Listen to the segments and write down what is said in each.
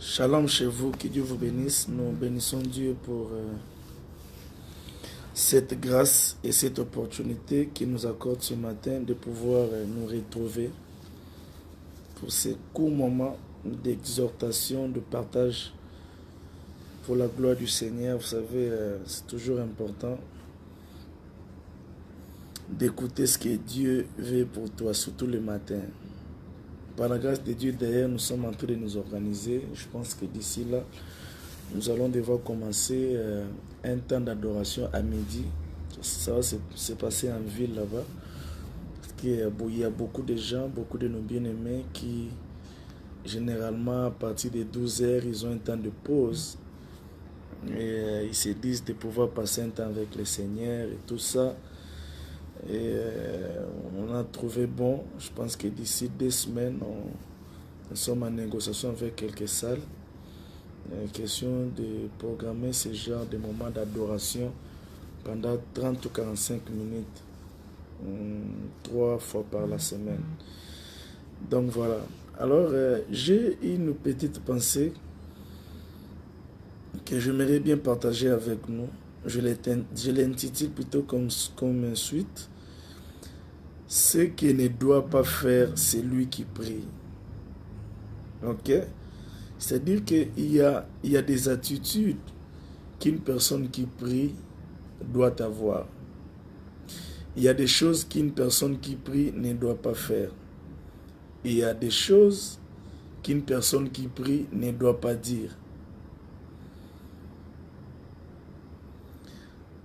Shalom chez vous, que Dieu vous bénisse. Nous bénissons Dieu pour cette grâce et cette opportunité qu'il nous accorde ce matin de pouvoir nous retrouver pour ces courts moments d'exhortation, de partage pour la gloire du Seigneur. Vous savez, c'est toujours important d'écouter ce que Dieu veut pour toi, surtout le matin. Par la grâce de Dieu, d'ailleurs, nous sommes en train de nous organiser. Je pense que d'ici là, nous allons devoir commencer un temps d'adoration à midi. Ça va se passer en ville là-bas. Parce qu'il y a beaucoup de gens, beaucoup de nos bien-aimés qui, généralement, à partir de 12 heures, ils ont un temps de pause. Et ils se disent de pouvoir passer un temps avec le Seigneur et tout ça. Et on a trouvé bon, je pense que d'ici 2 semaines, nous sommes en négociation avec quelques salles. Question de programmer ce genre de moments d'adoration pendant 30 ou 45 minutes, 3 fois par la semaine. Donc voilà. Alors, j'ai une petite pensée que j'aimerais bien partager avec nous. Je l'intitule plutôt comme suite. Ce que ne doit pas faire celui qui prie. Ok? C'est-à-dire qu'il y a des attitudes qu'une personne qui prie doit avoir. Il y a des choses qu'une personne qui prie ne doit pas faire. Il y a des choses qu'une personne qui prie ne doit pas dire.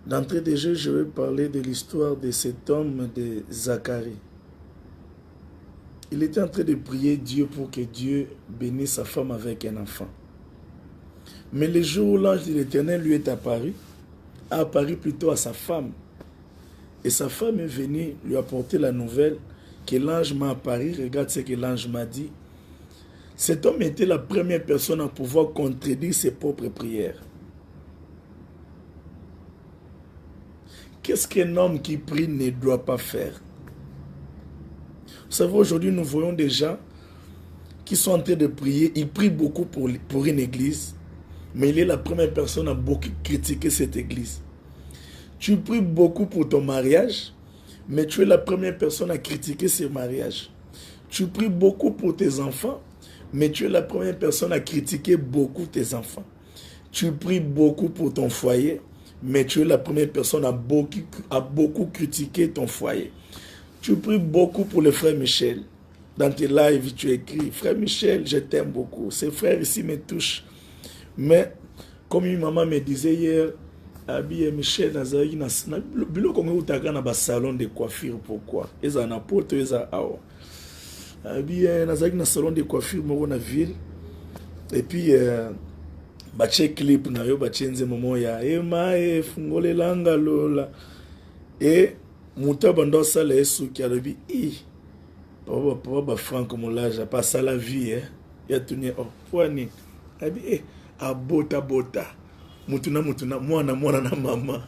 D'entrée de jeu, je vais parler de l'histoire de cet homme de Zacharie. Il était en train de prier Dieu pour que Dieu bénisse sa femme avec un enfant. Mais le jour où l'ange de l'Éternel lui est apparu, a apparu plutôt à sa femme. Et sa femme est venue lui apporter la nouvelle que l'ange m'a apparu. Regarde ce que l'ange m'a dit. Cet homme était la première personne à pouvoir contredire ses propres prières. Qu'est-ce qu'un homme qui prie ne doit pas faire? Vous savez, aujourd'hui, nous voyons des gens qui sont en train de prier. Ils prient beaucoup pour une église, mais il est la première personne à beaucoup critiquer cette église. Tu pries beaucoup pour ton mariage, mais tu es la première personne à critiquer ce mariage. Tu pries beaucoup pour tes enfants, mais tu es la première personne à critiquer beaucoup tes enfants. Tu pries beaucoup pour ton foyer, mais tu es la première personne à beaucoup critiquer ton foyer. Tu pries beaucoup pour le frère Michel. Dans tes lives, tu écris, frère Michel, je t'aime beaucoup. Ces frères ici me touchent. Mais, comme une maman me disait hier, Abi Michel, Nazari, bilo comme vous t'as dans salon de coiffure, pourquoi? Ils ont un pote, ils ont un Abi Nazari dans salon de coiffure, moi dans la ville. Et puis, bache clip na yo bache nze momo ya ema fungole langa lola et muta bando sala yesu ki alobi papa Franck Moulaja pas la vie ya tunie kwani abi abota mutuna mwana na mama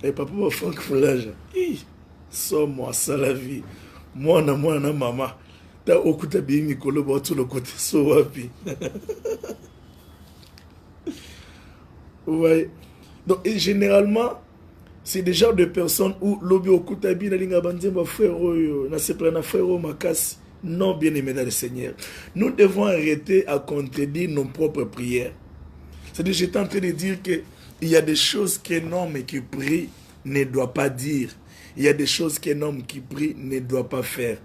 et papa Franck Moulaja so moi ça la vie mwana na mama ta okuta bi mikolo ba tout le côté so wapi. Ouais. Donc et généralement c'est des genres de personnes où lobi okuta bi na linga banzemba frère oyo na sepla na frère makasi. Non, bien aimé dans le Seigneur, nous devons arrêter à contredire nos propres prières. C'est-à-dire, j'étais en train de dire que il y a des choses qu'un homme qui prie ne doit pas dire. Il y a des choses qu'un homme qui prie ne doit pas faire.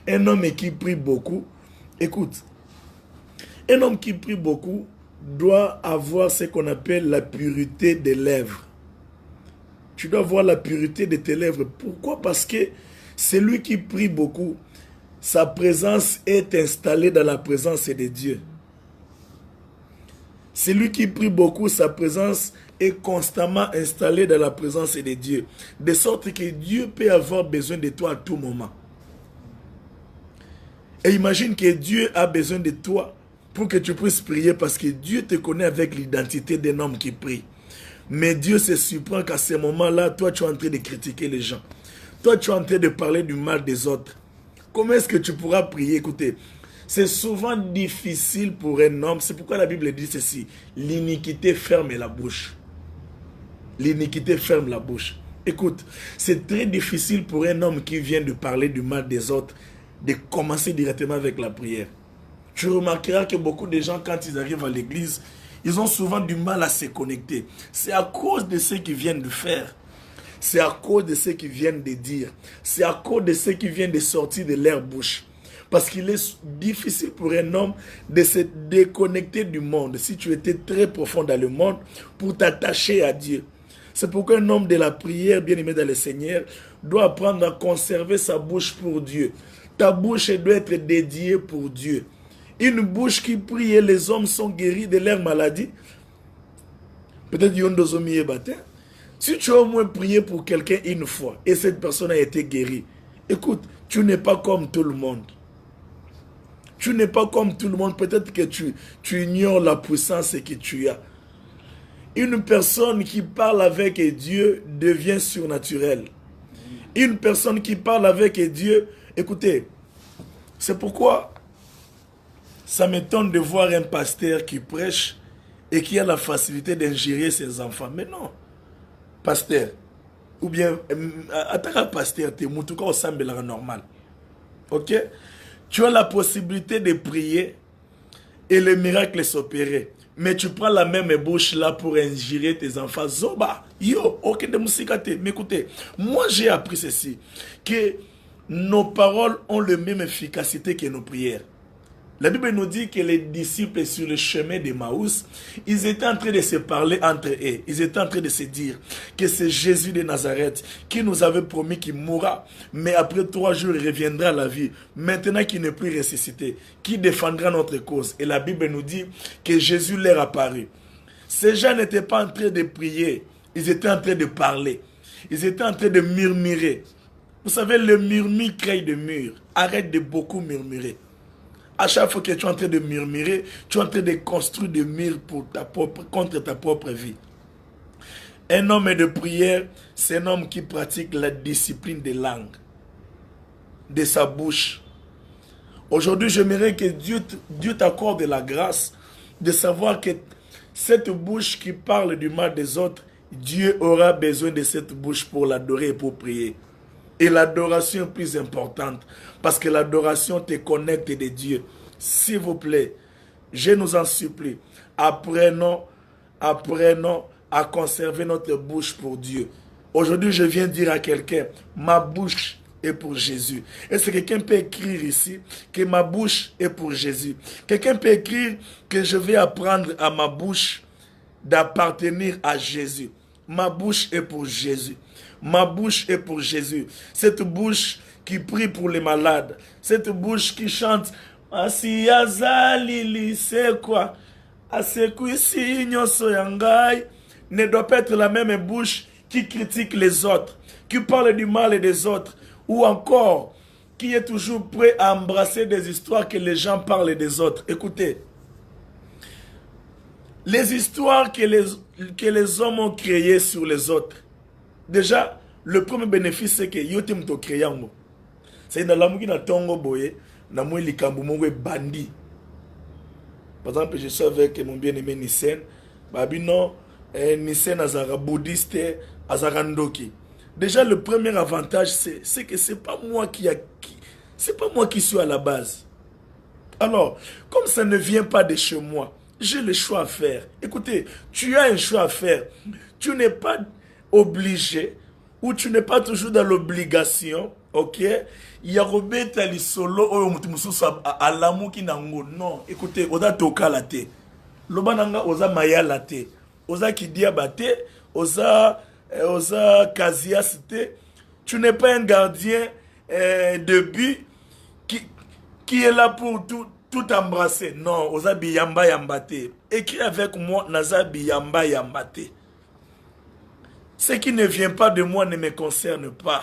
Un homme qui prie beaucoup, écoute, un homme qui prie beaucoup doit avoir ce qu'on appelle la pureté des lèvres. Tu dois avoir la pureté de tes lèvres. Pourquoi? Parce que celui qui prie beaucoup, sa présence est installée dans la présence de Dieu. Celui qui prie beaucoup, sa présence est constamment installée dans la présence de Dieu. De sorte que Dieu peut avoir besoin de toi à tout moment. Et imagine que Dieu a besoin de toi pour que tu puisses prier parce que Dieu te connaît avec l'identité d'un homme qui prie. Mais Dieu se surprend qu'à ce moment-là, toi tu es en train de critiquer les gens. Toi tu es en train de parler du mal des autres. Comment est-ce que tu pourras prier? Écoutez, C'est souvent difficile pour un homme. C'est pourquoi la Bible dit ceci. L'iniquité ferme la bouche. L'iniquité ferme la bouche. Écoute, c'est très difficile pour un homme qui vient de parler du mal des autres de commencer directement avec la prière. Tu remarqueras que beaucoup de gens, quand ils arrivent à l'église, ils ont souvent du mal à se connecter. C'est à cause de ce qu'ils viennent de faire. C'est à cause de ce qu'ils viennent de dire. C'est à cause de ce qui vient de sortir de leur bouche. Parce qu'il est difficile pour un homme de se déconnecter du monde. Si tu étais très profond dans le monde, pour t'attacher à Dieu. C'est pourquoi un homme de la prière, bien aimé dans le Seigneur, doit apprendre à conserver sa bouche pour Dieu. Ta bouche doit être dédiée pour Dieu. Une bouche qui prie et les hommes sont guéris de leur maladie. Peut-être qu'ils ont deux baptême. Si tu as au moins prié pour quelqu'un une fois et cette personne a été guérie, écoute, tu n'es pas comme tout le monde. Tu n'es pas comme tout le monde. Peut-être que tu ignores la puissance que tu as. Une personne qui parle avec Dieu devient surnaturelle. Une personne qui parle avec Dieu, écoutez, c'est pourquoi ça m'étonne de voir un pasteur qui prêche et qui a la facilité d'ingérer ses enfants. Mais non, pasteur, ou bien, attaque pasteur, tu es en tout cas au semble normal. Ok? Tu as la possibilité de prier et le miracle s'opérer. Mais tu prends la même bouche là pour ingérer tes enfants. Zoba, yo, ok de musikate. Mais écoutez, moi j'ai appris ceci, que nos paroles ont la même efficacité que nos prières. La Bible nous dit que les disciples sur le chemin d'Emmaüs, ils étaient en train de se parler entre eux. Ils étaient en train de se dire que c'est Jésus de Nazareth qui nous avait promis qu'il mourra, mais après 3 jours il reviendra à la vie. Maintenant qu'il n'est plus ressuscité, qui défendra notre cause. Et la Bible nous dit que Jésus leur apparut. Ces gens n'étaient pas en train de prier, ils étaient en train de parler. Ils étaient en train de murmurer. Vous savez, le murmure crée des murs. Arrête de beaucoup murmurer. À chaque fois que tu es en train de murmurer, tu es en train de construire des murs pour contre ta propre vie. Un homme de prière, c'est un homme qui pratique la discipline des langues, de sa bouche. Aujourd'hui, j'aimerais que Dieu t'accorde la grâce de savoir que cette bouche qui parle du mal des autres, Dieu aura besoin de cette bouche pour l'adorer et pour prier. Et l'adoration est plus importante. Parce que l'adoration te connecte de Dieu. S'il vous plaît, je nous en supplie, apprenons à conserver notre bouche pour Dieu. Aujourd'hui, je viens dire à quelqu'un, ma bouche est pour Jésus. Est-ce que quelqu'un peut écrire ici que ma bouche est pour Jésus? Quelqu'un peut écrire que je vais apprendre à ma bouche d'appartenir à Jésus. Ma bouche est pour Jésus. Ma bouche est pour Jésus. Cette bouche qui prie pour les malades. Cette bouche qui chante. C'est quoi? Ne doit pas être la même bouche qui critique les autres, qui parle du mal des autres, ou encore qui est toujours prêt à embrasser des histoires que les gens parlent des autres. Écoutez, les histoires que les hommes ont créées sur les autres, déjà, le premier bénéfice, c'est que yotem to créango. C'est dans l'amour qui n'a tongo boye, n'a moins les kamboumongo bandit. Par exemple, je suis avec mon bien-aimé Nissen. Babino, Nissen azara bouddhiste, azara ndoki. Déjà, le premier avantage, c'est que c'est pas moi qui suis à la base. Alors, comme ça ne vient pas de chez moi, j'ai le choix à faire. Écoutez, tu as un choix à faire. Tu n'es pas obligé ou tu n'es pas toujours dans l'obligation, ok? Il y a Robert Alisolo, à l'amour qui n'a non. Écoutez, oza toka la te. Lobananga oza maya la te. Oza kidia bate, oza kazias te. Tu n'es pas un gardien de but qui est là pour tout embrasser. Non, oza biyamba yambate. Écris avec moi, naza biyamba yambate. Ce qui ne vient pas de moi ne me concerne pas.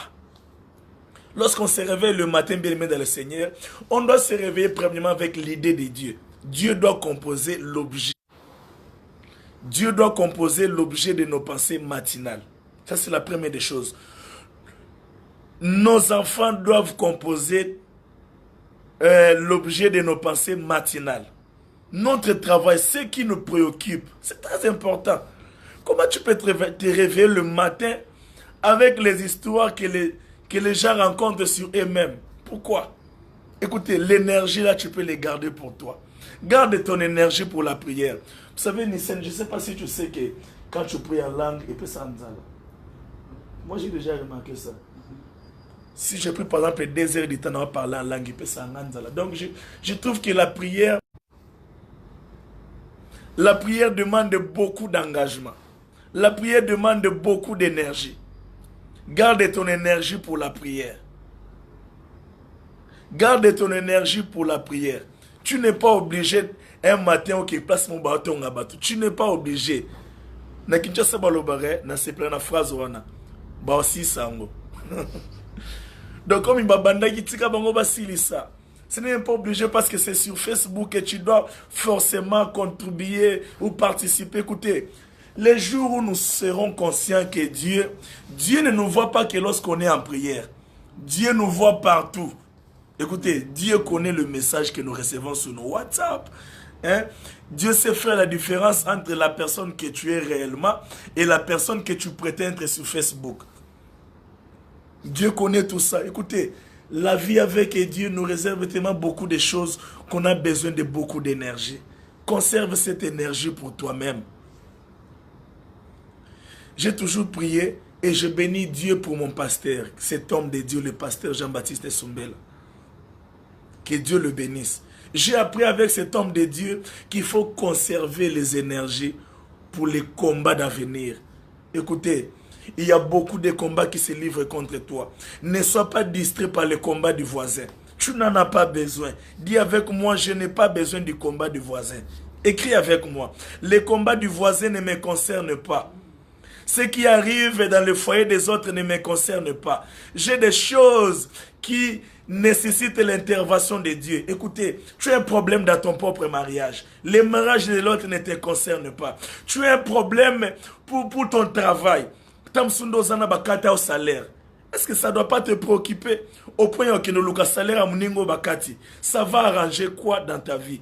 Lorsqu'on se réveille le matin, bien aimé dans le Seigneur, on doit se réveiller premièrement avec l'idée de Dieu. Dieu doit composer l'objet. Dieu doit composer l'objet de nos pensées matinales. Ça, c'est la première des choses. Nos enfants doivent composer l'objet de nos pensées matinales. Notre travail, ce qui nous préoccupe, c'est très important. Comment tu peux te réveiller le matin avec les histoires que les gens rencontrent sur eux-mêmes? Pourquoi? Écoutez, l'énergie là, tu peux les garder pour toi. Garde ton énergie pour la prière. Vous savez, Nissen, je ne sais pas si tu sais que quand tu pries en langue, il peut s'enzaler. Moi, j'ai déjà remarqué ça. Si je prie par exemple 2 heures du temps à parler en langue, il peut s'enzaler. Donc, je trouve que la prière demande beaucoup d'engagement. La prière demande beaucoup d'énergie. Garde ton énergie pour la prière. Garde ton énergie pour la prière. Tu n'es pas obligé un matin qui place mon bâton à bateau. Tu n'es pas obligé. Na Kinshasa balobare na se plana phrase wana. Ba aussi sango. Donc comme il babanda ki tika bango basilisa. Ce n'est pas obligé parce que c'est sur Facebook que tu dois forcément contribuer ou participer. Écoutez, les jours où nous serons conscients que Dieu ne nous voit pas que lorsqu'on est en prière. Dieu nous voit partout. Écoutez, Dieu connaît le message que nous recevons sur nos WhatsApp. Hein? Dieu sait faire la différence entre la personne que tu es réellement et la personne que tu prétends être sur Facebook. Dieu connaît tout ça. Écoutez, la vie avec Dieu nous réserve tellement beaucoup de choses qu'on a besoin de beaucoup d'énergie. Conserve cette énergie pour toi-même. J'ai toujours prié et je bénis Dieu pour mon pasteur, cet homme de Dieu, le pasteur Jean-Baptiste Soumbela. Que Dieu le bénisse. J'ai appris avec cet homme de Dieu qu'il faut conserver les énergies pour les combats d'avenir. Écoutez, il y a beaucoup de combats qui se livrent contre toi. Ne sois pas distrait par les combats du voisin. Tu n'en as pas besoin. Dis avec moi, je n'ai pas besoin du combat du voisin. Écris avec moi. Les combats du voisin ne me concernent pas. Ce qui arrive dans le foyer des autres ne me concerne pas. J'ai des choses qui nécessitent l'intervention de Dieu. Écoutez, tu as un problème dans ton propre mariage. Le mariage de l'autre ne te concerne pas. Tu as un problème pour ton travail. Au salaire. Est-ce que ça ne doit pas te préoccuper au point que le salaire à bakati? Ça va arranger quoi dans ta vie?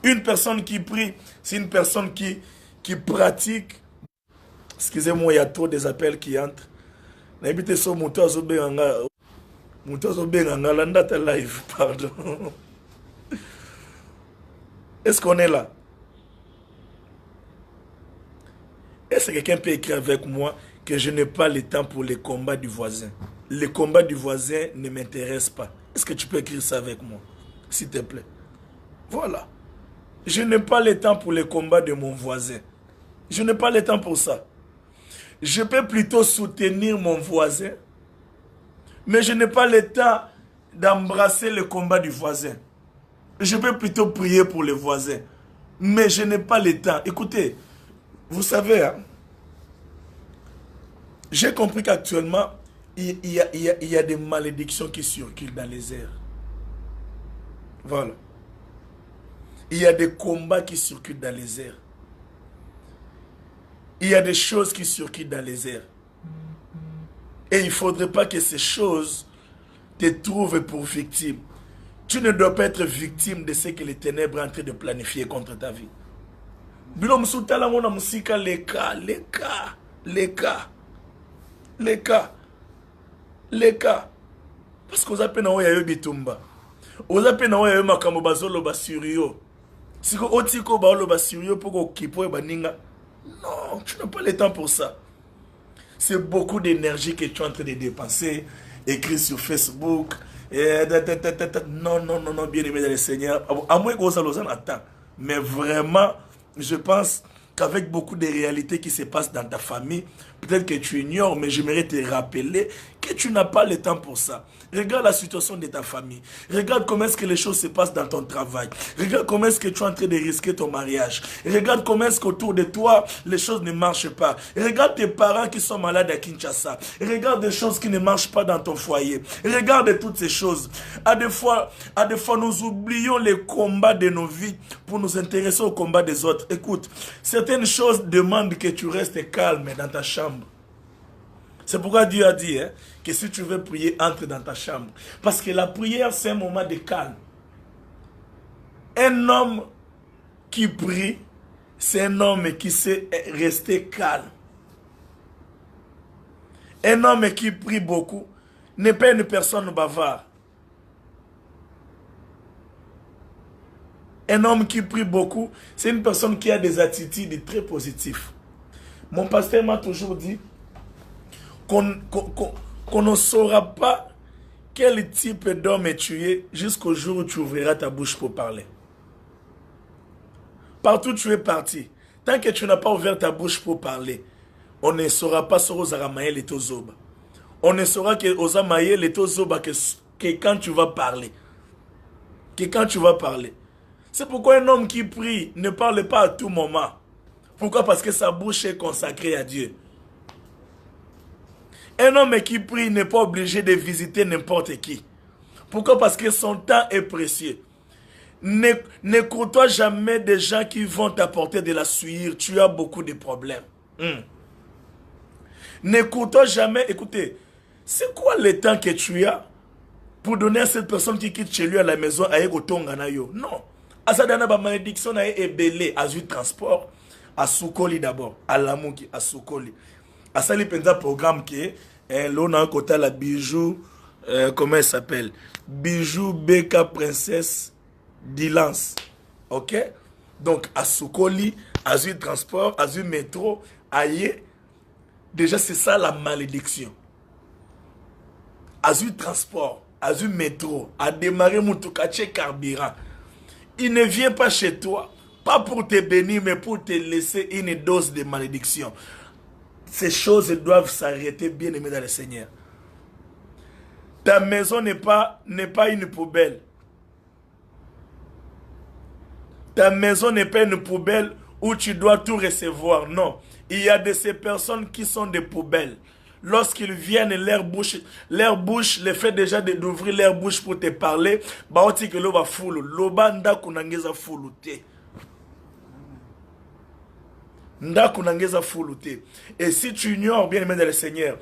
Une personne qui prie, c'est une personne qui pratique. Excusez-moi, il y a trop des appels qui entrent. N'habitez sur Moutazo Benganga Landata Live, pardon. Est-ce qu'on est là? Est-ce que quelqu'un peut écrire avec moi que je n'ai pas le temps pour les combats du voisin? Les combats du voisin ne m'intéressent pas. Est-ce que tu peux écrire ça avec moi? S'il te plaît. Voilà. Je n'ai pas le temps pour les combats de mon voisin. Je n'ai pas le temps pour ça. Je peux plutôt soutenir mon voisin, mais je n'ai pas le temps d'embrasser le combat du voisin. Je peux plutôt prier pour les voisins, mais je n'ai pas le temps. Écoutez, vous savez, hein, j'ai compris qu'actuellement, il y a des malédictions qui circulent dans les airs. Voilà. Il y a des combats qui circulent dans les airs. Il y a des choses qui circulent dans les airs. Et il ne faudrait pas que ces choses te trouvent pour victime. Tu ne dois pas être victime de ce que les ténèbres sont en train de planifier contre ta vie. Les cas. Parce que vous avez un bitumba. Vous avez un makambo bazolo basurio. Si vous avez un basurio pour occuper baninga. Non, tu n'as pas le temps pour ça. C'est beaucoup d'énergie que tu es en train de dépenser, écrit sur Facebook. Non, bien aimé dans le Seigneur. À moins que vous en attend. Mais vraiment, je pense qu'avec beaucoup de réalités qui se passent dans ta famille, peut-être que tu ignores, mais j'aimerais te rappeler que tu n'as pas le temps pour ça. Regarde la situation de ta famille. Regarde comment est-ce que les choses se passent dans ton travail. Regarde comment est-ce que tu es en train de risquer ton mariage. Regarde comment est-ce qu'autour de toi, les choses ne marchent pas. Regarde tes parents qui sont malades à Kinshasa. Regarde des choses qui ne marchent pas dans ton foyer. Regarde toutes ces choses. À des fois, nous oublions les combats de nos vies pour nous intéresser aux combats des autres. Écoute, certaines choses demandent que tu restes calme dans ta chambre. C'est pourquoi Dieu a dit que si tu veux prier, entre dans ta chambre. Parce que la prière, c'est un moment de calme. Un homme qui prie, c'est un homme qui sait rester calme. Un homme qui prie beaucoup n'est pas une personne bavarde. Un homme qui prie beaucoup, c'est une personne qui a des attitudes très positives. Mon pasteur m'a toujours dit qu'on ne saura pas quel type d'homme tu es jusqu'au jour où tu ouvriras ta bouche pour parler. Partout où tu es parti, tant que tu n'as pas ouvert ta bouche pour parler, on ne saura pas sur aux aramaïs et tozoba. On ne saura que aux aramaïs et tozoba que quand tu vas parler. Que quand tu vas parler. C'est pourquoi un homme qui prie ne parle pas à tout moment. Pourquoi? Parce que sa bouche est consacrée à Dieu. Un homme qui prie n'est pas obligé de visiter n'importe qui. Pourquoi? Parce que son temps est précieux. Ne côtoie jamais des gens qui vont t'apporter de la sueur. Tu as beaucoup de problèmes. Ne côtoie jamais. Écoutez, c'est quoi le temps que tu as pour donner à cette personne qui quitte chez lui à la maison à Egotonga na yo? Non. Asadana ba malédiction na ebelé à du transport à Soukoli d'abord, à Lamouki, à Soukoli. À ça, il y a un programme qui est l'on a un côté la bijou, comment elle s'appelle? Bijou Beka Princesse d'Ilance. Ok? Donc, à Soukoli, à du transport, à du métro, aïe. Déjà, c'est ça la malédiction. À du transport, à du métro, à démarrer mon toukaché carburant. Il ne vient pas chez toi, pas pour te bénir, mais pour te laisser une dose de malédiction. Ces choses doivent s'arrêter, bien aimé dans le Seigneur. Ta maison n'est pas une poubelle. Ta maison n'est pas une poubelle où tu dois tout recevoir. Non. Il y a de ces personnes qui sont des poubelles. Lorsqu'ils viennent, leur bouche, le fait déjà d'ouvrir leur bouche pour te parler, baoti que l'on va foule. L'obanda kunangeza foulute. Et si tu ignores, bien aimé dans le Seigneur,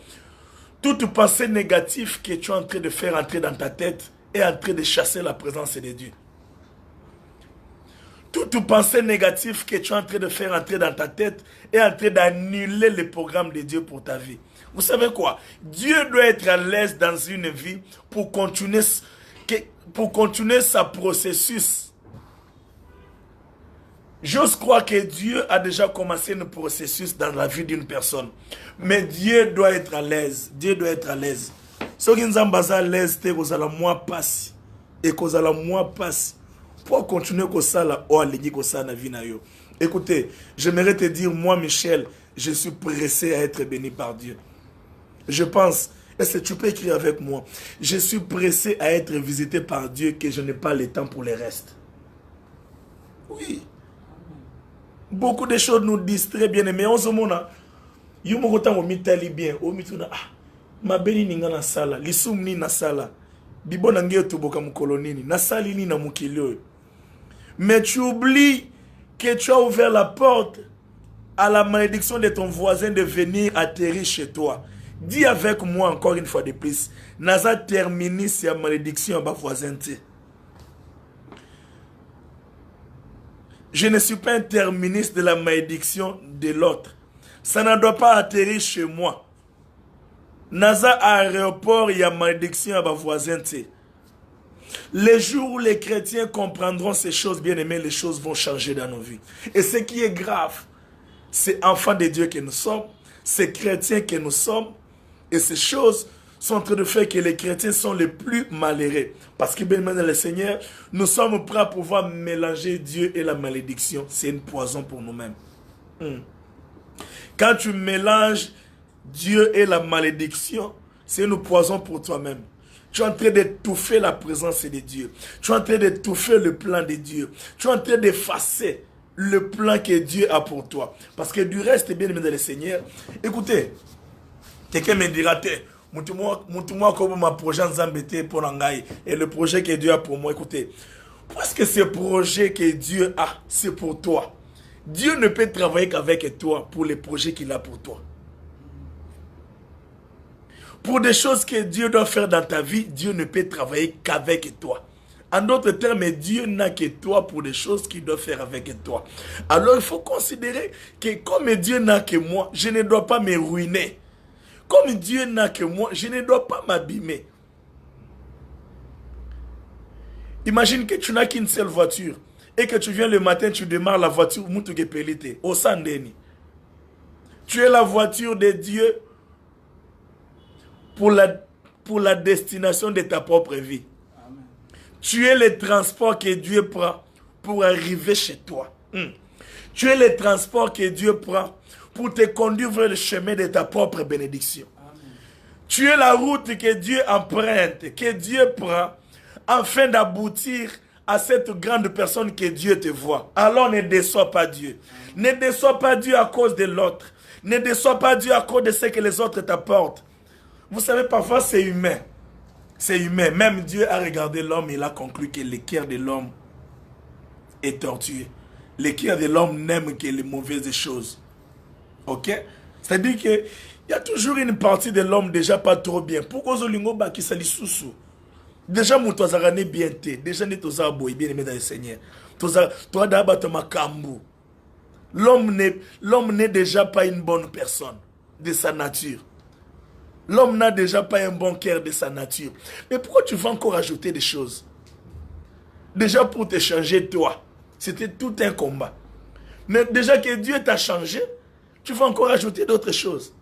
toute pensée négative que tu es en train de faire entrer dans ta tête est en train de chasser la présence de Dieu. Toute pensée négative que tu es en train de faire entrer dans ta tête est en train d'annuler le programme de Dieu pour ta vie. Vous savez quoi? Dieu doit être à l'aise dans une vie pour continuer sa processus. J'ose croire que Dieu a déjà commencé un processus dans la vie d'une personne. Mais Dieu doit être à l'aise. Dieu doit être à l'aise. Ce qui nous a à l'aise, c'est que la moi passe. Et que la moi passe. Pour continuer comme ça, la vie. Écoutez, j'aimerais te dire, moi, Michel, je suis pressé à être béni par Dieu. Je pense, est-ce que tu peux écrire avec moi? Je suis pressé à être visité par Dieu que je n'ai pas le temps pour le reste. Oui. Beaucoup de choses nous distraient bien, mais on se demande, il y a un temps où on bien, on dit, ma béni ninga na sala, lisum ni na sala, bibo nange tuboka mukolonini, na sali ni na mukilio. Mais tu oublies que tu as ouvert la porte à la malédiction de ton voisin de venir atterrir chez toi. Dis avec moi encore une fois de plus, Naza terminé sa malédiction à ma voisin. Je ne suis pas un terministe de la malédiction de l'autre. Ça ne doit pas atterrir chez moi. Naza aéroport, il y a malédiction à ma voisin. Les jours où les chrétiens comprendront ces choses, bien aimés, les choses vont changer dans nos vies. Et ce qui est grave, c'est enfants de Dieu que nous sommes, c'est chrétiens que nous sommes, et ces choses sont en train de faire que les chrétiens sont les plus malheureux. Parce que, bien aimé dans le Seigneur, nous sommes prêts à pouvoir mélanger Dieu et la malédiction. C'est une poison pour nous-mêmes. Quand tu mélanges Dieu et la malédiction, c'est une poison pour toi-même. Tu es en train d'étouffer la présence de Dieu. Tu es en train d'étouffer le plan de Dieu. Tu es en train d'effacer le plan que Dieu a pour toi. Parce que du reste, bien aimé dans le Seigneur, écoutez, quelqu'un me dira, moi comme ma projet Nzambete pour Nangaï et le projet que Dieu a pour moi, écoutez, parce que ce projet que Dieu a, c'est pour toi. Dieu ne peut travailler qu'avec toi pour les projets qu'il a pour toi. Pour des choses que Dieu doit faire dans ta vie, Dieu ne peut travailler qu'avec toi. En d'autres termes, Dieu n'a que toi pour des choses qu'il doit faire avec toi. Alors il faut considérer que comme Dieu n'a que moi, je ne dois pas me ruiner. Comme Dieu n'a que moi, je ne dois pas m'abîmer. Imagine que tu n'as qu'une seule voiture et que tu viens le matin, tu démarres la voiture, au Sandeni. Tu es la voiture de Dieu pour la destination de ta propre vie. Amen. Tu es le transport que Dieu prend pour arriver chez toi. Tu es le transport que Dieu prend pour te conduire vers le chemin de ta propre bénédiction. Amen. Tu es la route que Dieu emprunte, que Dieu prend afin d'aboutir à cette grande personne que Dieu te voit. Alors ne déçois pas Dieu. Amen. Ne déçois pas Dieu à cause de l'autre. Ne déçois pas Dieu à cause de ce que les autres t'apportent. Vous savez, parfois c'est humain. C'est humain. Même Dieu a regardé l'homme et il a conclu que le cœur de l'homme est tortueux. Le cœur de l'homme n'aime que les mauvaises choses. Ok? C'est-à-dire qu'il y a toujours une partie de l'homme déjà pas trop bien. Pourquoi Zolingo qui s'allie sous-sous? Déjà, mon toazara n'est bien té. Déjà, n'est toazara boy, bien aimé dans le Seigneur. Toi d'abord, ma kambu. L'homme n'est déjà pas une bonne personne de sa nature. L'homme n'a déjà pas un bon cœur de sa nature. Mais pourquoi tu vas encore ajouter des choses? Déjà pour te changer toi. C'était tout un combat. Mais déjà que Dieu t'a changé, tu vas encore ajouter d'autres choses.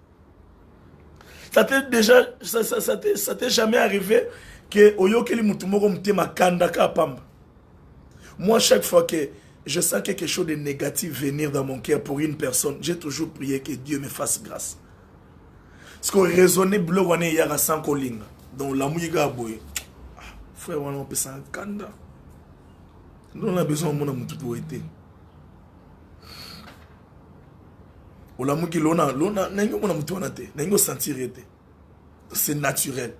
Ça t'est jamais arrivé que oyokeli mutumoko mtema kanda kapamba. Moi, chaque fois que je sens quelque chose de négatif venir dans mon cœur pour une personne, j'ai toujours prié que Dieu me fasse grâce. Parce qu'on raisonnait bleu wane yara sans kolinga. Donc la mouiga boy. Frère wana on peut s'en kanda. Nous on a besoin de mon amour tout été. O la mouki lona n'engo mon amour tout na te, n'engo sentir été. C'est naturel.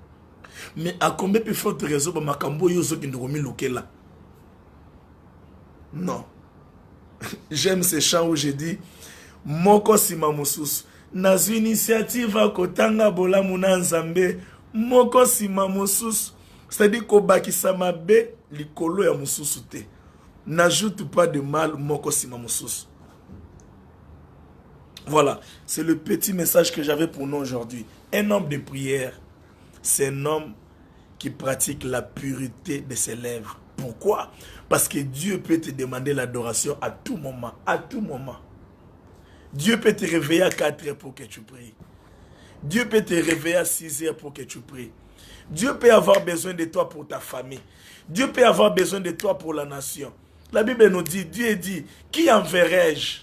Mais à combien de fois tu réseau ba makambo yo zo ki ndomi lokela. Non. J'aime ces chants où j'ai dit moko sima mususu. Nazu initiative kotanga bola muna nzambe moko sima mususu. C'est-à-dire ko bakisa mabe likolo ya mususu te. N'ajoute pas de mal moko sima mususu. Voilà, c'est le petit message que j'avais pour nous aujourd'hui. Un homme de prière, c'est un homme qui pratique la pureté de ses lèvres. Pourquoi? Parce que Dieu peut te demander l'adoration à tout moment. À tout moment. Dieu peut te réveiller à 4 heures pour que tu pries. Dieu peut te réveiller à 6 heures pour que tu pries. Dieu peut avoir besoin de toi pour ta famille. Dieu peut avoir besoin de toi pour la nation. La Bible nous dit, Dieu dit, qui enverrai-je?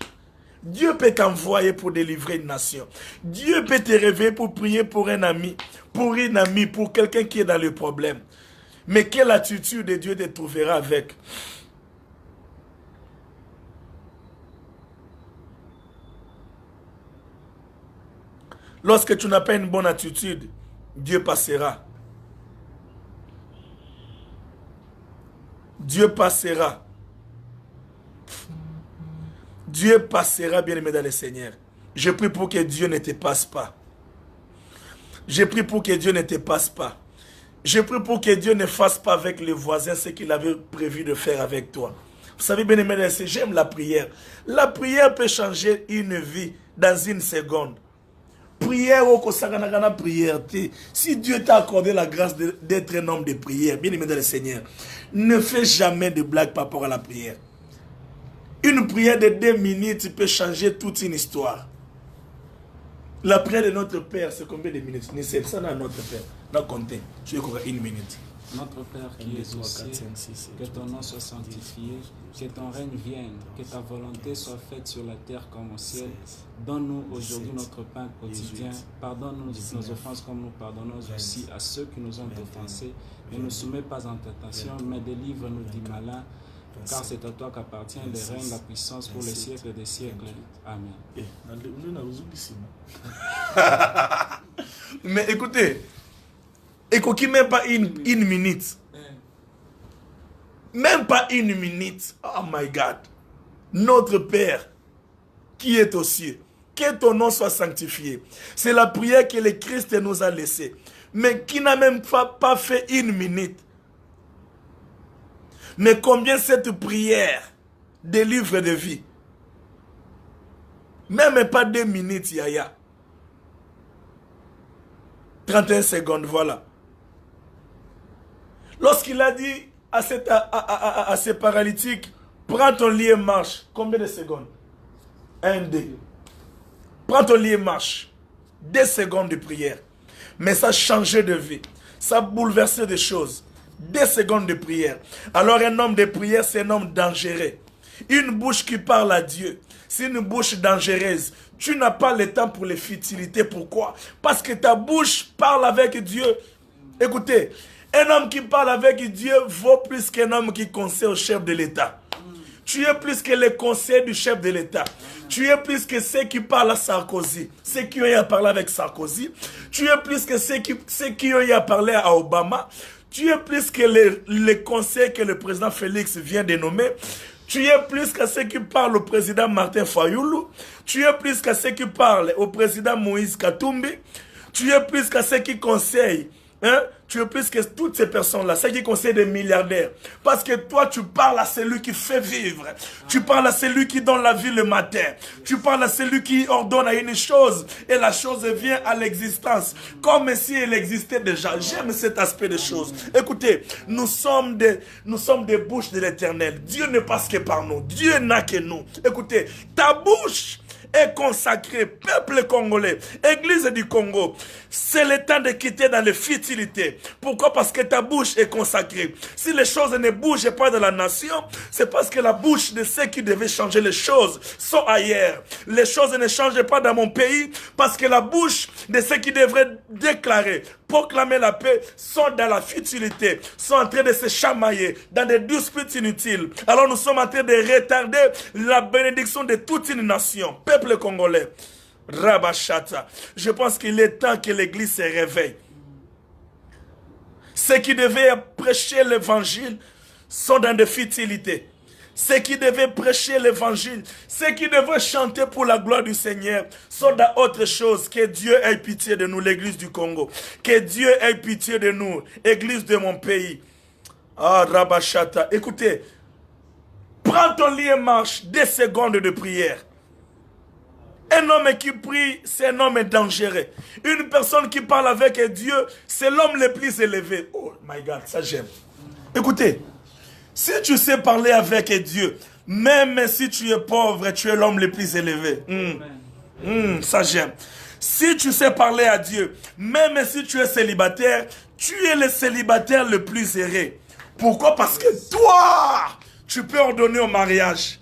Dieu peut t'envoyer pour délivrer une nation. Dieu peut te réveiller pour prier pour un ami, pour une amie, pour quelqu'un qui est dans le problème. Mais quelle attitude de Dieu te trouvera avec? Lorsque tu n'as pas une bonne attitude, Dieu passera. Dieu passera. Dieu passera, bien-aimé dans le Seigneur. Je prie pour que Dieu ne te passe pas. Je prie pour que Dieu ne te passe pas. Je prie pour que Dieu ne fasse pas avec les voisins ce qu'il avait prévu de faire avec toi. Vous savez, bien-aimé dans le Seigneur, j'aime la prière. La prière peut changer une vie dans une seconde. Prière au Kosaganagana prière. Si Dieu t'a accordé la grâce d'être un homme de prière, bien-aimé dans le Seigneur, ne fais jamais de blagues par rapport à la prière. Une prière de 2 minutes peut changer toute une histoire. La prière de notre Père, c'est combien de minutes? C'est ça, notre Père. Non, comptez. Tu es encore 1 minute. Notre Père qui es aux cieux, que ton nom soit sanctifié, que ton règne vienne, que ta volonté soit faite sur la terre comme au ciel. Donne-nous aujourd'hui notre pain quotidien. Pardonne-nous nos offenses comme nous pardonnons aussi à ceux qui nous ont offensés. Ne nous soumets pas en tentation, mais délivre-nous du malin. Car c'est à toi qu'appartient le règne, la puissance pour les siècles des siècles. Amen. Mais écoutez, écoutez, même pas une minute. Même pas 1 minute. Oh my God. Notre Père qui est aux cieux, que ton nom soit sanctifié. C'est la prière que le Christ nous a laissée, mais qui n'a même pas fait 1 minute. Mais combien cette prière délivre de vie? Même pas 2 minutes, Yaya. 31 secondes, voilà. Lorsqu'il a dit à ces paralytiques, prends ton lit et marche. Combien de secondes? 1, 2. Prends ton lit et marche. 2 secondes de prière. Mais ça a changé de vie. Ça a bouleversé des choses. 2 secondes de prière. Alors un homme de prière, c'est un homme dangereux. Une bouche qui parle à Dieu, c'est une bouche dangereuse. Tu n'as pas le temps pour les futilités. Pourquoi? Parce que ta bouche parle avec Dieu. Écoutez, un homme qui parle avec Dieu vaut plus qu'un homme qui conseille au chef de l'État. Tu es plus que les conseils du chef de l'État. Tu es plus que ceux qui parlent à Sarkozy. Ceux qui ont eu à parler avec Sarkozy. Tu es plus que ceux qui ont eu à parler à Obama. Tu es plus que les conseils que le président Félix vient de nommer. Tu es plus que ceux qui parlent au président Martin Fayoulou. Tu es plus que ceux qui parlent au président Moïse Katumbi. Tu es plus que ceux qui conseillent. Tu es plus que toutes ces personnes-là, ceux qui conseillent des milliardaires. Parce que toi, tu parles à celui qui fait vivre. Tu parles à celui qui donne la vie le matin. Tu parles à celui qui ordonne à une chose et la chose vient à l'existence. Comme si elle existait déjà. J'aime cet aspect des choses. Écoutez, nous sommes des bouches de l'Éternel. Dieu ne passe que par nous. Dieu n'a que nous. Écoutez, ta bouche est consacré, peuple congolais, église du Congo. C'est le temps de quitter dans les futilités. Pourquoi? Parce que ta bouche est consacrée. Si les choses ne bougent pas dans la nation, c'est parce que la bouche de ceux qui devaient changer les choses sont ailleurs. Les choses ne changent pas dans mon pays parce que la bouche de ceux qui devraient déclarer, proclamer la paix, sont dans la futilité, sont en train de se chamailler dans des disputes inutiles. Alors nous sommes en train de retarder la bénédiction de toute une nation. Peuple congolais, Rabachata, je pense qu'il est temps que l'église se réveille. Ceux qui devaient prêcher l'évangile sont dans des futilités. Ceux qui devaient prêcher l'évangile, ceux qui devaient chanter pour la gloire du Seigneur, sont dans autre chose. Que Dieu ait pitié de nous, l'église du Congo. Que Dieu ait pitié de nous, église de mon pays. Ah, Rabachata, écoutez, prends ton lit et marche, 2 secondes de prière. Un homme qui prie, c'est un homme dangereux. Une personne qui parle avec Dieu, c'est l'homme le plus élevé. Oh my God, ça j'aime. Écoutez, si tu sais parler avec Dieu, même si tu es pauvre, tu es l'homme le plus élevé. Ça j'aime. Si tu sais parler à Dieu, même si tu es célibataire, tu es le célibataire le plus heureux. Pourquoi? Parce que toi, tu peux ordonner au mariage.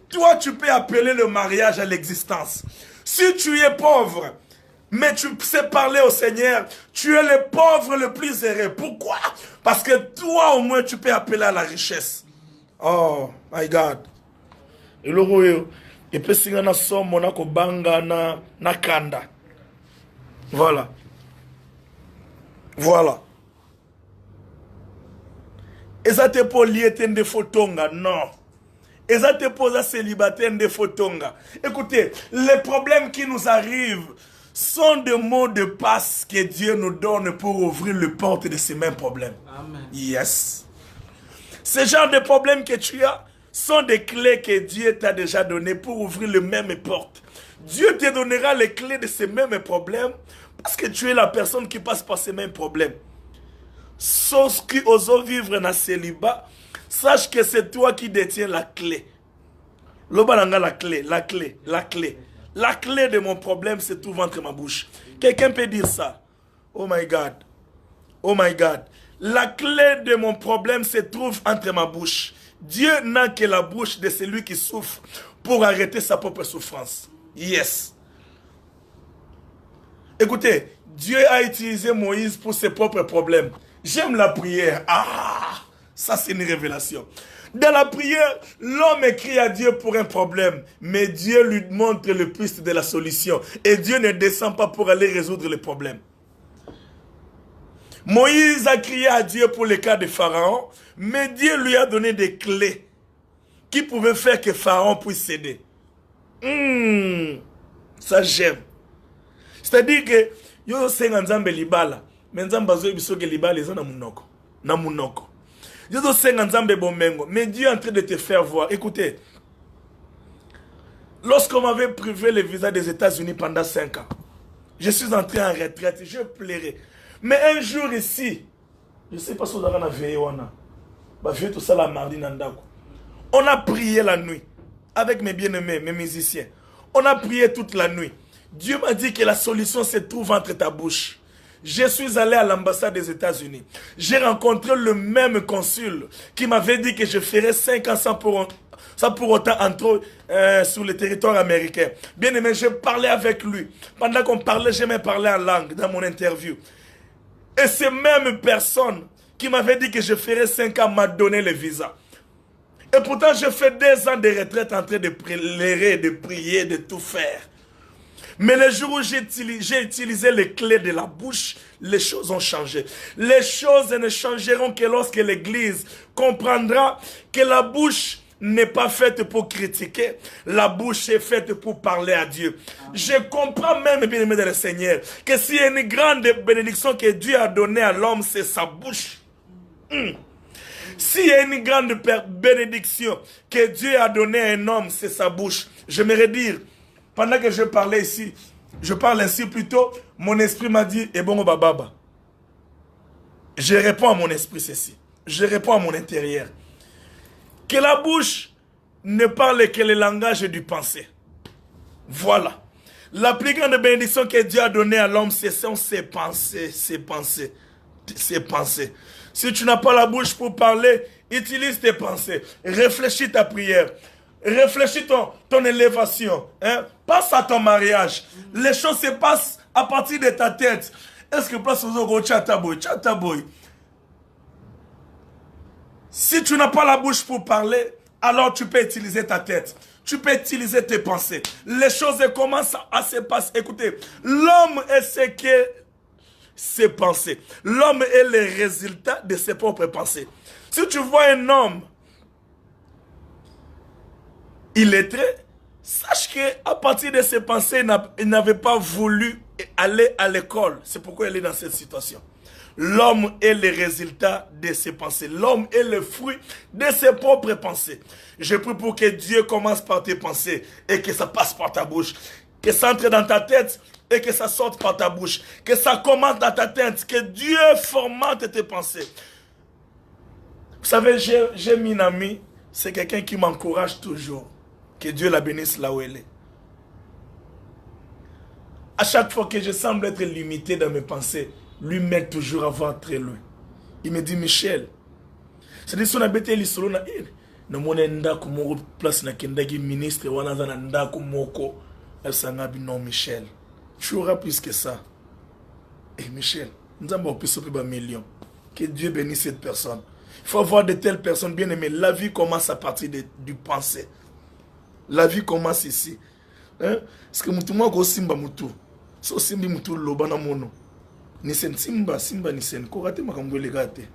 Toi, tu peux appeler le mariage à l'existence. Si tu es pauvre, mais tu sais parler au Seigneur, tu es le pauvre le plus heureux. Pourquoi? Parce que toi, au moins, tu peux appeler à la richesse. Oh, my God. Et puis, si on a somme, on a kobanga na kanda. Voilà. Voilà. Et ça te pour lier de photonga? Non. Et ça te pose à célibataire de photonga. Écoutez, les problèmes qui nous arrivent sont des mots de passe que Dieu nous donne pour ouvrir les portes de ces mêmes problèmes. Amen. Yes. Ce genre de problèmes que tu as sont des clés que Dieu t'a déjà données pour ouvrir les mêmes portes. Dieu te donnera les clés de ces mêmes problèmes parce que tu es la personne qui passe par ces mêmes problèmes. Sauf qui osent vivre dans le célibat, sache que c'est toi qui détiens la clé. La clé, la clé, la clé. La clé de mon problème se trouve entre ma bouche. Quelqu'un peut dire ça? Oh my God. Oh my God. La clé de mon problème se trouve entre ma bouche. Dieu n'a que la bouche de celui qui souffre pour arrêter sa propre souffrance. Yes. Écoutez, Dieu a utilisé Moïse pour ses propres problèmes. J'aime la prière. Ah, ça c'est une révélation. Dans la prière, l'homme écrit à Dieu pour un problème, mais Dieu lui montre le piste de la solution. Et Dieu ne descend pas pour aller résoudre le problème. Moïse a crié à Dieu pour le cas de Pharaon, mais Dieu lui a donné des clés qui pouvaient faire que Pharaon puisse céder. Ça, j'aime. C'est-à-dire que, yo senga nzambe libala, mais nzambe azoye biso ke libala eza na munoko. Na munoko. Yo senga nzambe bomengo, mais Dieu est en train de te faire voir. Écoutez, lorsqu'on m'avait privé le visa des États-Unis pendant 5 ans, je suis entré en retraite, je pleurais. Mais un jour ici, je ne sais pas si vous avez veillé ou non. Veillé tout ça la mardi nandako. On a prié la nuit avec mes bien-aimés, mes musiciens. On a prié toute la nuit. Dieu m'a dit que la solution se trouve entre ta bouche. Je suis allé à l'ambassade des États-Unis. J'ai rencontré le même consul qui m'avait dit que je ferais 5 ans sans pour autant entrer sur le territoire américain. Bien aimé, je parlais avec lui. Pendant qu'on parlait, j'ai même parlé en langue dans mon interview. Et ces mêmes personnes qui m'avaient dit que je ferais 5 ans m'a donné le visa. Et pourtant, je fais 2 ans de retraite en train de pleurer, de prier, de tout faire. Mais le jour où j'ai utilisé les clés de la bouche, les choses ont changé. Les choses ne changeront que lorsque l'Église comprendra que la bouche n'est pas faite pour critiquer. La bouche est faite pour parler à Dieu. Je comprends même, bien aimé dans le Seigneur, que s'il y a une grande bénédiction que Dieu a donnée à l'homme, c'est sa bouche. S'il y a une grande bénédiction que Dieu a donnée à un homme, c'est sa bouche. J'aimerais dire, pendant que je parlais ici, je parle ainsi plutôt, mon esprit m'a dit, et bon, bababa. Je réponds à mon esprit ceci. Je réponds à mon intérieur. Que la bouche ne parle que le langage du pensée. Voilà. La plus grande bénédiction que Dieu a donnée à l'homme, ce sont ses pensées, ses pensées, ses pensées. Si tu n'as pas la bouche pour parler, utilise tes pensées. Réfléchis ta prière. Réfléchis ton élévation. Hein? Passe à ton mariage. Les choses se passent à partir de ta tête. Est-ce que place aux chataboy? Si tu n'as pas la bouche pour parler, alors tu peux utiliser ta tête. Tu peux utiliser tes pensées. Les choses commencent à se passer. Écoutez, l'homme est ce que ses pensées. L'homme est le résultat de ses propres pensées. Si tu vois un homme illettré, sache qu'à partir de ses pensées, il n'avait pas voulu aller à l'école. C'est pourquoi il est dans cette situation. L'homme est le résultat de ses pensées. L'homme est le fruit de ses propres pensées. Je prie pour que Dieu commence par tes pensées et que ça passe par ta bouche. Que ça entre dans ta tête et que ça sorte par ta bouche. Que ça commence dans ta tête. Que Dieu formate tes pensées. Vous savez, j'ai une amie, c'est quelqu'un qui m'encourage toujours. Que Dieu la bénisse là où elle est. À chaque fois que je semble être limité dans mes pensées, lui m'aide toujours à voir très loin. Il me dit, Michel, c'est-à-dire si on a bêté l'isolo na na mona ndako moko place na kendaki ministre wana za na ndako moko elle sangabi non Michel. Tu auras plus que ça. Et Michel, nous avons plus de millions. Que Dieu bénisse cette personne. Il faut avoir de telles personnes bien aimées. La vie commence à partir du pensée. La vie commence ici. Hein? Parce que mutu moko simba mutu. So simbi mutu lobana mono. Nisen simba nisen. Korate makambo legate.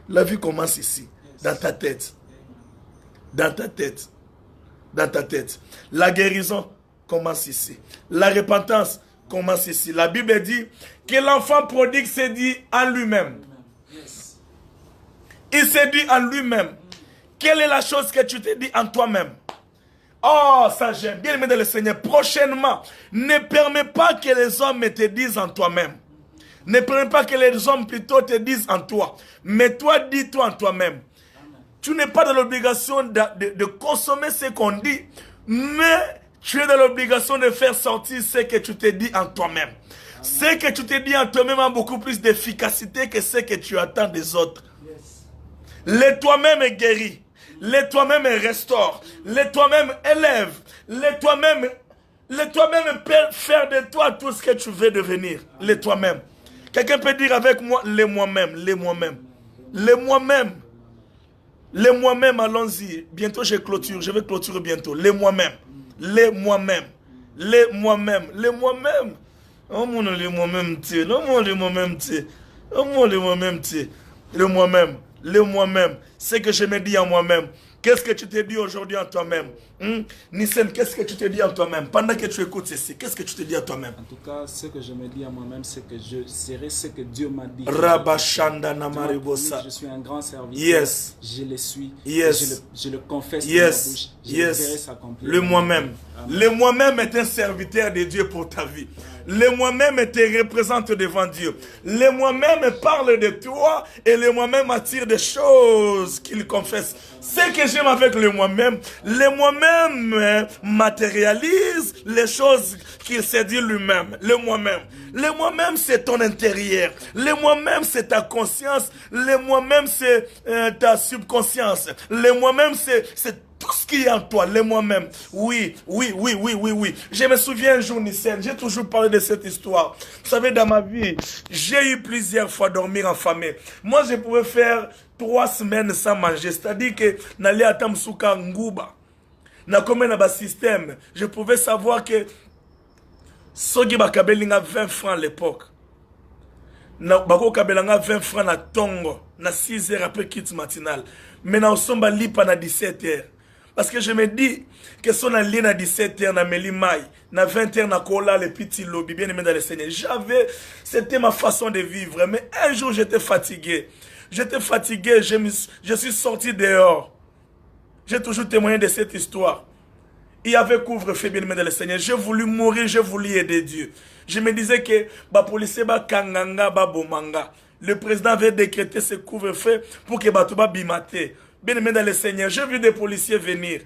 La vie commence ici, dans ta tête. Dans ta tête. Dans ta tête. La guérison commence ici. La repentance commence ici. La Bible dit que l'enfant prodigue s'est dit en lui-même. Il s'est dit en lui-même. Quelle est la chose que tu t'es dit en toi-même? Oh, ça j'aime. Bien aimé de le Seigneur. Prochainement, ne permets pas que les hommes te disent en toi-même. Ne permets pas que les hommes plutôt te disent en toi. Mais toi, dis-toi en toi-même. Tu n'es pas dans l'obligation de consommer ce qu'on dit, mais tu es dans l'obligation de faire sortir ce que tu te dis en toi-même. Ce que tu te dis en toi-même a beaucoup plus d'efficacité que ce que tu attends des autres. Le toi-même est guéri. Le toi-même restaure. Le toi-même élève. Le toi-même peut faire de toi tout ce que tu veux devenir. Le toi-même. Quelqu'un peut dire avec moi, le moi-même, le moi-même. Le moi-même. Le moi-même, allons-y. Bientôt je clôture. Je vais clôturer bientôt. Le moi-même. Le moi-même. Le moi-même. Le moi-même. Oh mon le moi-même, tu. Oh mon le moi-même, tu. Oh mon le moi-même, tu. Le moi-même. Le moi-même. C'est que je me dis à moi-même. Qu'est-ce que tu te dis aujourd'hui en toi-même? Nissen, qu'est-ce que tu te dis en toi-même? Pendant que tu écoutes ceci, qu'est-ce que tu te dis à toi-même? En tout cas, ce que je me dis à moi-même, c'est que je serai ce que Dieu m'a dit. Rabashanda Namaribosa. Je suis un grand serviteur. Yes. Je le suis. Yes. Je le confesse Yes. de ma bouche. Je Yes. verrai s'accomplir. Le moi-même. Le moi-même est un serviteur de Dieu pour ta vie. Le moi-même te représente devant Dieu. Le moi-même parle de toi et le moi-même attire des choses qu'il confesse. Ce que j'aime avec le moi-même matérialise les choses qu'il s'est dit lui-même. Le moi-même c'est ton intérieur. Le moi-même c'est ta conscience. Le moi-même c'est ta subconscience. Le moi-même c'est tout ce qui est en toi, le moi-même. Oui. Je me souviens un jour, Nissen, j'ai toujours parlé de cette histoire. Vous savez, dans ma vie, j'ai eu plusieurs fois dormir en famille. Moi, je pouvais faire 3 semaines sans manger. C'est-à-dire que n'allais à Tamsuka Nguba. Na comme un système, je pouvais savoir que Sogi Bakabelinga 20 francs à l'époque. Na bako kabelanga 20 francs na tongo, na 6 heures après quitte matinale. Mais na osomba lipa na 17 heures. Parce que je me dis que si on a lié à 17h, na meli mai, na 20h, na kola, les petits lobby, bien aimé dans le Seigneur. C'était ma façon de vivre. Mais un jour, j'étais fatigué. Je suis sorti dehors. J'ai toujours témoigné de cette histoire. Il y avait couvre-feu, bien aimé dans le Seigneur. J'ai voulu mourir, j'ai voulu aider Dieu. Je me disais que, policier, kanganga, bomanga. Le président avait décrété ce couvre-feu pour que Batouba bimate. Bien aimé dans le Seigneur, j'ai vu des policiers venir.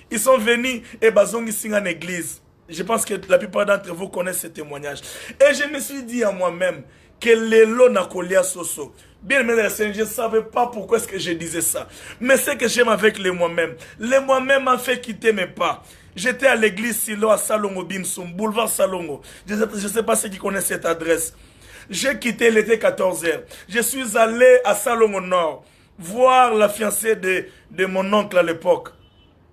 Ils sont venus et bazongi sing en église. Je pense que la plupart d'entre vous connaissent ce témoignage. Et je me suis dit à moi-même que l'élo n'a kolia soso. Bien aimé dans le Seigneur, je ne savais pas pourquoi est-ce que je disais ça. Mais c'est que j'aime avec le moi-même. Le moi-même m'a fait quitter mes pas. J'étais à l'église Silo à Salongo Bimsum, boulevard Salongo. Je ne sais pas ceux qui connaissent cette adresse. J'ai quitté l'été 14h. Je suis allé à Salongo Nord voir la fiancée de mon oncle à l'époque.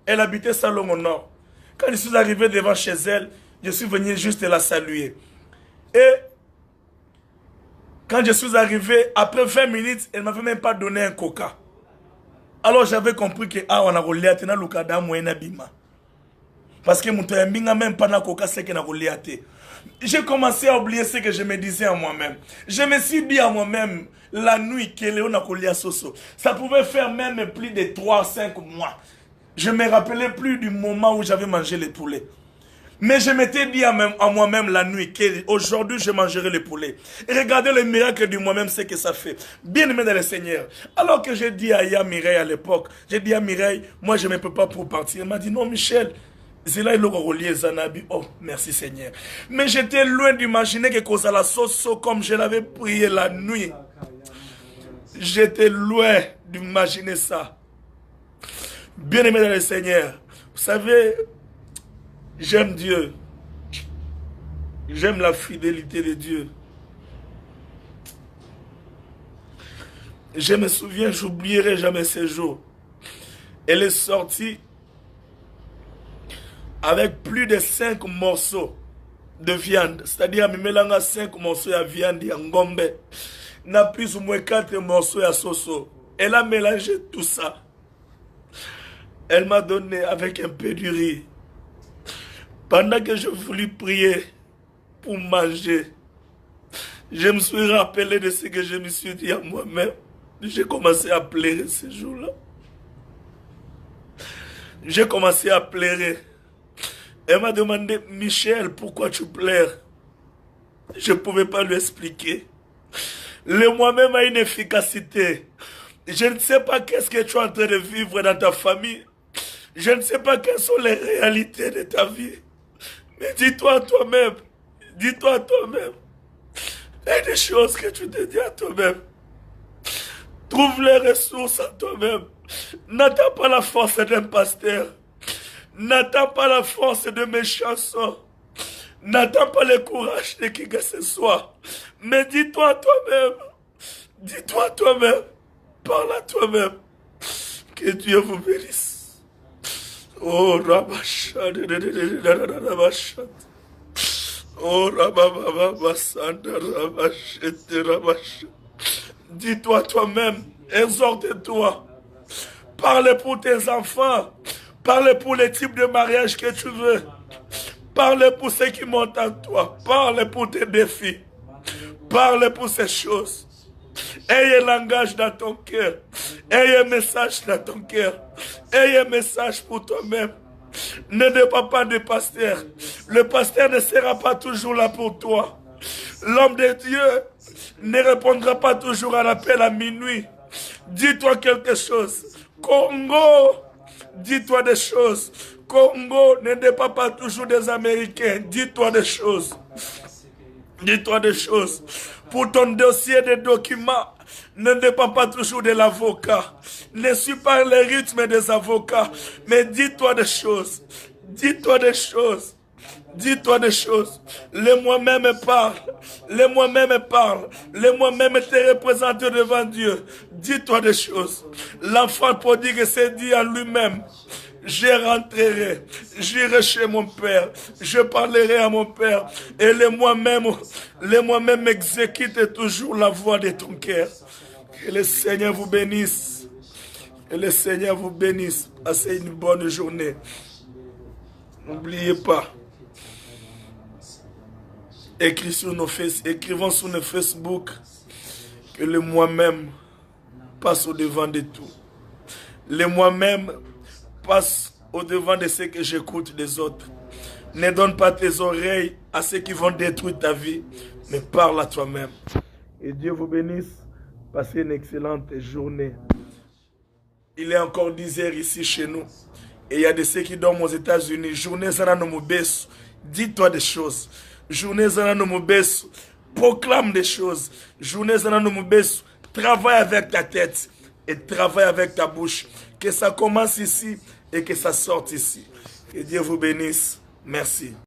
Elle habitait Salongo Nord. Quand je suis arrivé devant chez elle, je suis venu juste la saluer. Et quand je suis arrivé, après 20 minutes, elle ne m'avait même pas donné un coca. Alors j'avais compris que on a roulé à tena lukada moyena bima. Parce que mon toyambi n'a même pas na coca c'est que na roulé à te. J'ai commencé à oublier ce que je me disais à moi-même. Je me suis dit à moi-même, la nuit, que Léon a collé à Soso. Ça pouvait faire même plus de 3-5 mois. Je ne me rappelais plus du moment où j'avais mangé le poulet. Mais je m'étais dit à moi-même la nuit qu'aujourd'hui je mangerai le poulet. Et regardez le miracle du moi-même, ce que ça fait. Bien aimé dans le Seigneur. Alors que j'ai dit à Mireille à l'époque, j'ai dit à Mireille, moi je ne peux pas pour partir. Elle m'a dit, non Michel, c'est là il aura relié Zanabi. Oh, merci Seigneur. Mais j'étais loin d'imaginer que Kozala Soso, comme je l'avais prié la nuit. J'étais loin d'imaginer ça. Bien aimé dans le Seigneur. Vous savez, j'aime Dieu. J'aime la fidélité de Dieu. Je me souviens, j'oublierai jamais ces jours. Elle est sortie avec plus de 5 morceaux de viande. C'est-à-dire, elle me 5 morceaux de viande de ngombe. N'a plus ou moins 4 morceaux de soso. Elle a mélangé tout ça. Elle m'a donné avec un peu de riz. Pendant que je voulais prier pour manger, je me suis rappelé de ce que je me suis dit à moi-même. J'ai commencé à pleurer ce jour-là. J'ai commencé à pleurer. Elle m'a demandé, Michel, pourquoi tu pleures? Je ne pouvais pas lui expliquer. Le moi-même a une efficacité. Je ne sais pas qu'est-ce que tu es en train de vivre dans ta famille. Je ne sais pas quelles sont les réalités de ta vie. Mais dis-toi à toi-même. Dis-toi à toi-même. Il y a des choses que tu te dis à toi-même. Trouve les ressources à toi-même. N'attends pas la force d'un pasteur. N'attends pas la force de mes chansons. N'attends pas le courage de qui que ce soit. Mais dis-toi à toi-même. Dis-toi à toi-même. Parle à toi-même. Que Dieu vous bénisse. Oh, Rabachat. Oh, Rabachat. Dis-toi à toi-même. Exhorte-toi. Parle pour tes enfants. Parle pour les types de mariage que tu veux. Parle pour ceux qui montent en toi. Parle pour tes défis. Parle pour ces choses. Ayez langage dans ton cœur. Ayez message dans ton cœur. Ayez message pour toi-même. Ne dépends pas du pasteur. Le pasteur ne sera pas toujours là pour toi. L'homme de Dieu ne répondra pas toujours à l'appel à minuit. Dis-toi quelque chose. Congo, dis-toi des choses. Congo, ne dépend pas toujours des Américains. Dis-toi des choses. Dis-toi des choses. Pour ton dossier de documents, ne dépend pas toujours de l'avocat. Ne suis pas le rythme des avocats. Mais dis-toi des choses. Dis-toi des choses. Dis-toi des choses. Le moi-même parle. Le moi-même parle. Le moi-même te représente devant Dieu. Dis-toi des choses. L'enfant prodigue s'est dit à lui-même: je rentrerai, j'irai chez mon père, je parlerai à mon père. Et le moi-même exécute toujours la voix de ton cœur. Que le Seigneur vous bénisse. Que le Seigneur vous bénisse. Passez une bonne journée. N'oubliez pas. Écrivons sur nos Facebook que le moi-même passe au devant de tout. Le moi-même passe au devant de ce que j'écoute des autres. Ne donne pas tes oreilles à ceux qui vont détruire ta vie, mais parle à toi-même. Et Dieu vous bénisse. Passez une excellente journée. Il est encore 10 heures ici chez nous. Et il y a de ceux qui dorment aux États-Unis. Journée Zana no Mubesu. Dis-toi des choses. Journée Zana no Mubesu. Proclame des choses. Journée Zana no Mubesu. Travaille avec ta tête et travaille avec ta bouche. Que ça commence ici et que ça sorte ici. Que Dieu vous bénisse. Merci.